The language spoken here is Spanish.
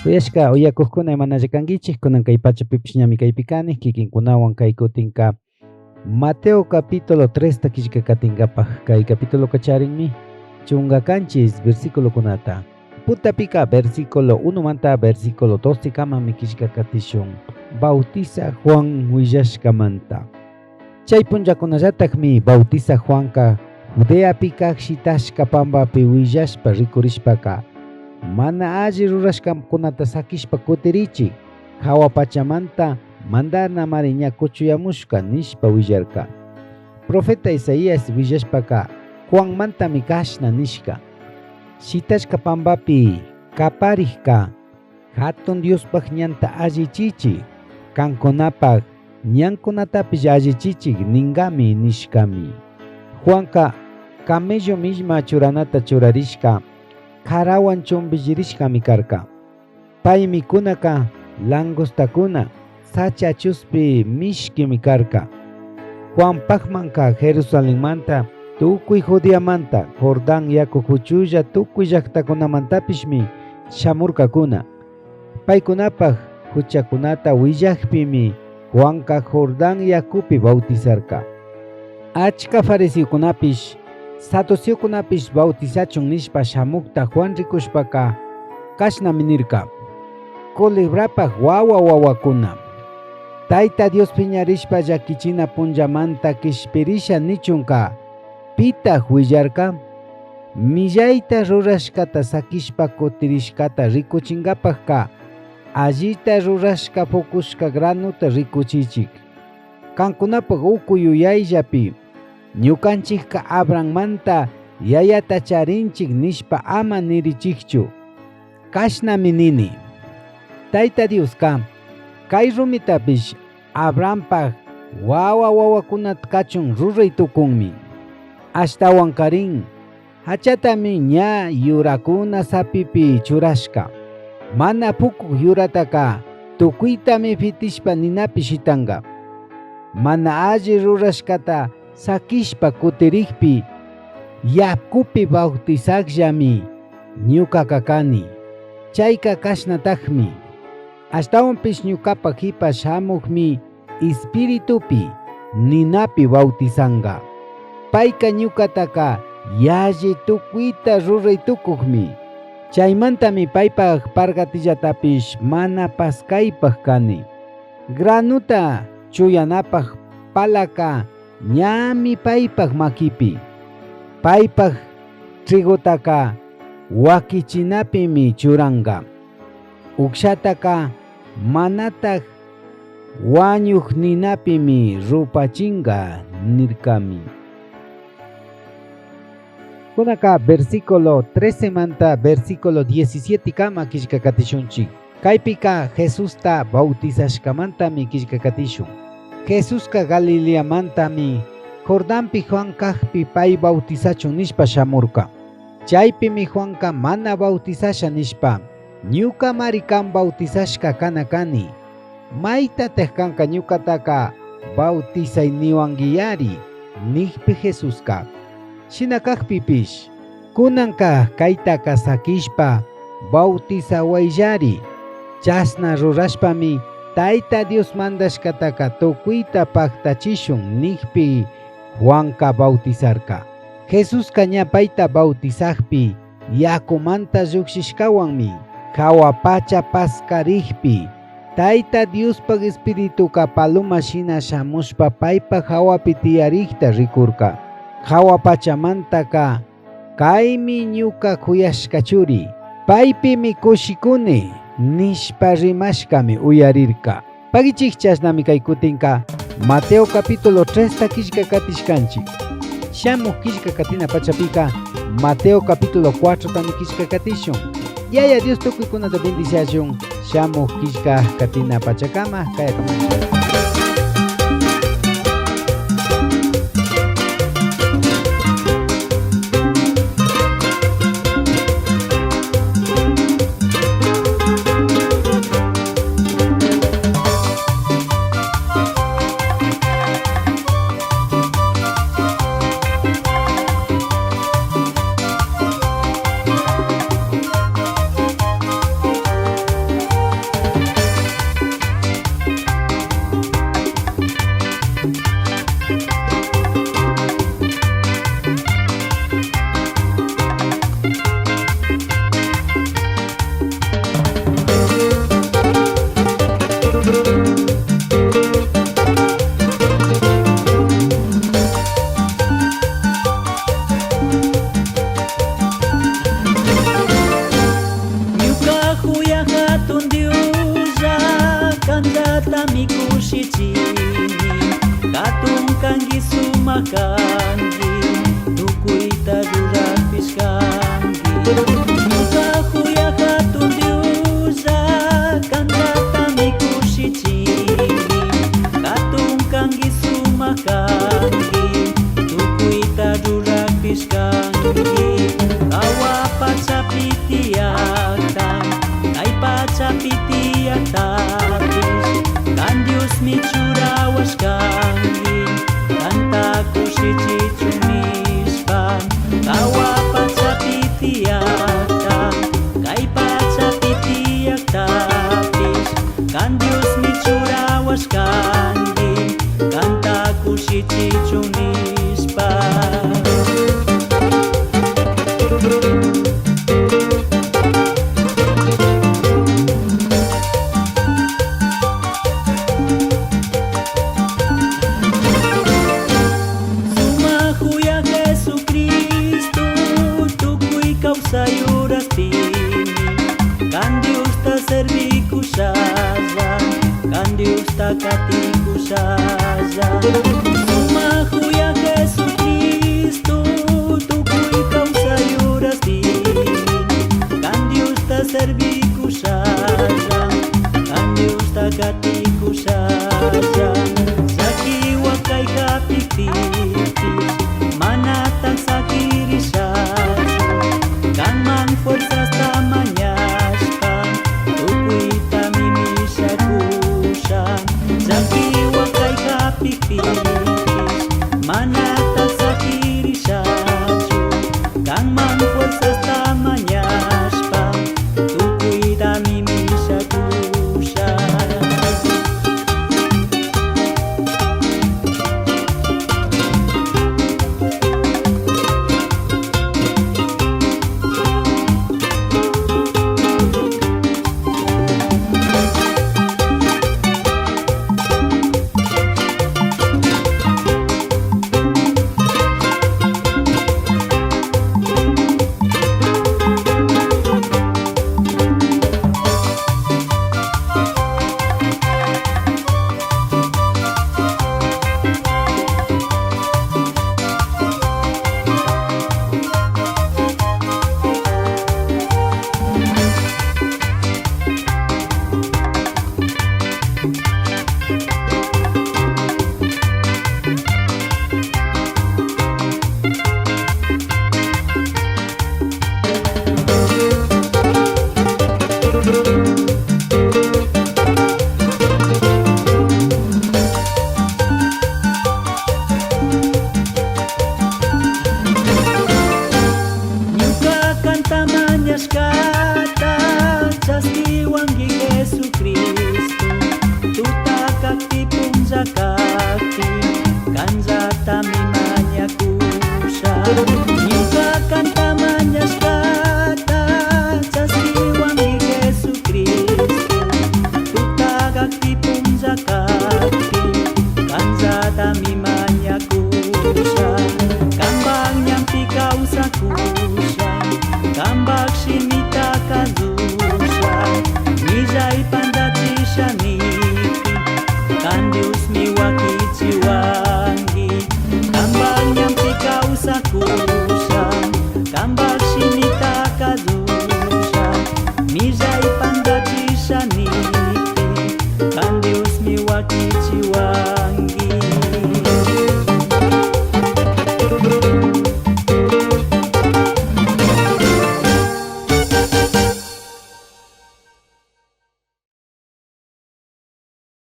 Kuyashka uyakuqkuna imanallakankichik kunan kay pachapipish ñami kaypi kani kikinkunawan kay kutinka Mateo capítulo 3 kishka katinkapaj kay capítulo charinmi chunga kanchis versículokunata putapika versículo 1 manta versículo 12 kamami kishka katishun bautiza Juan willashkamanta chay punllakunallatakmi bautiza Juanka Judeapi kashitashka pampapi willashpa rikurishpaka mana alli rurashkamkunata sakishpa kutirichik hawa pachamanta mandana mariña kuchuyamushka nishpa willarka profeta Isaías willashpaka Juan mantami kashna nishka shitashka pampapi kaparikka hatun Diospaj ñanta allichichi kankunapak ñankunatapish allichichik ningami nishkami Juanka camello misma churanata churarishka karawan chumbillirishkami karka paymi kunaka langostakuna sacha chuspi mishkimi karka Juan pagmanka Jerusalenmanta tukuy Judeamanta Jordán yaku huchulla tukuy llaqtakunamantapishmi shamurkakuna paykunapaj huchakunata willakpimi Juanka Jordán yakupi bautizarka achka fariseokunapish saduceokunapish bautizachun nishpa shamukta Juan rikushpaka kashnami nirka culebrapaj wawakuna Tayta Dios piñarishpa llakichina punllamanta kishpirisha nichunka pitaq willarka millayta rurashkata sakishpa kutirishkata rikuchinkapajka allita rurashka pukushka granuta rikuchichik kankunapaj uku yuyayllapi ñukanchikka Abrahammanta yayata charinchik nishpa ama nirichikchu kashnami nini Tayta Dioska kay rumitapish Abrahampaj wawakunata kachun ruray tukunmi ashtawan karin hachatami ña yurakuna sapipi churashka mana pukuq yurataka tukuytami fitishpa ninapi shitanka mana alli rurashkata sakishpa kutirikpi yakupi bautizakllami ñukaka kani chayka kashnatakmi ashtawanpish ñukapa hipa shamukmi espiritupi ninapi bautizanka payka ñukataka yalli tukuyta ruray tukukmi chaymantami paypaj pargatillatapish mana paskaypaj kani granuta chuyanapaj palaka ñami paypaj makipi paypaj trigotaka wakichinapimi churanka ukshataka manatak wañuq ninapimi rupachinka nirkami kunaka versículo 13 manta versículo 17 kama kishka katishunchik kaypika Jesusta bautizashkamantami kishka katishun Jesuska Galileamantami Jordánpi Juan kajpi pay bautizachun nishpa shamurka chaypimi Juanka mana bautizasha nishpa ñuka marikan bautizashka kana kani maytatej kanka ñukataka bautizayniwangiyari nijpi Jesuska shina kajpipish kunanka kaytaka sakishpa bautizawayllari chasna rurashpami Tayta Dios mandashkataka tukuyta paktachishun nijpi Juanka bautizarka Jesuska ña payta bautizakpi yakumanta llukshishkawanmi hawa pacha paskarikpi Tayta Diospag espirituka paloma shina shamushpa paypa hawapi tiyarikta rikurka hawa pachamantaka kaymi ñuka kuyashkachuri paypimi kushikuni nishpa rimashkami uyarirka pagichik chasnami kay kutinka Mateo capítulo 3 kishka katishkanchik shamuq kishka katina pachapika Mateo capítulo 4 tami kishka katishun yaya Dios tukuykunata bendiciashun shamuq kishka katina pachakama kayakamanchik kusichini katun kangi sumakangi tukuita durapis kangi Nyuka huya katun diusa kantata mi kusichini katun kangi sumakangi tukuita durapis kangi kawa pacapitiakta kai pacapitiaktatis kan Dios mi churawas kangi kanta kusichichumispan kawa pacapitiakta kai pacapitiaktatis kan Dios mi churawas kangi kanta kusichichumispan sayuras tini kan Dios ta serviku saja kan Dios ta katiku saja sumahu ya Yesus Kristo tukui kau sayuras tini kan Dios ta serviku saja kan Dios ta katiku saja saki wakai kapititis manatang sakiri saja kan man fuerzas tamanyaspan tukuita mimisa kusan zaki wakai kapititis manata sakiri saju kan man fuerzas tamanyaspan tukuita mimisa kusan kata Casti wangi Yesus Kristo tuta kakti pun zakat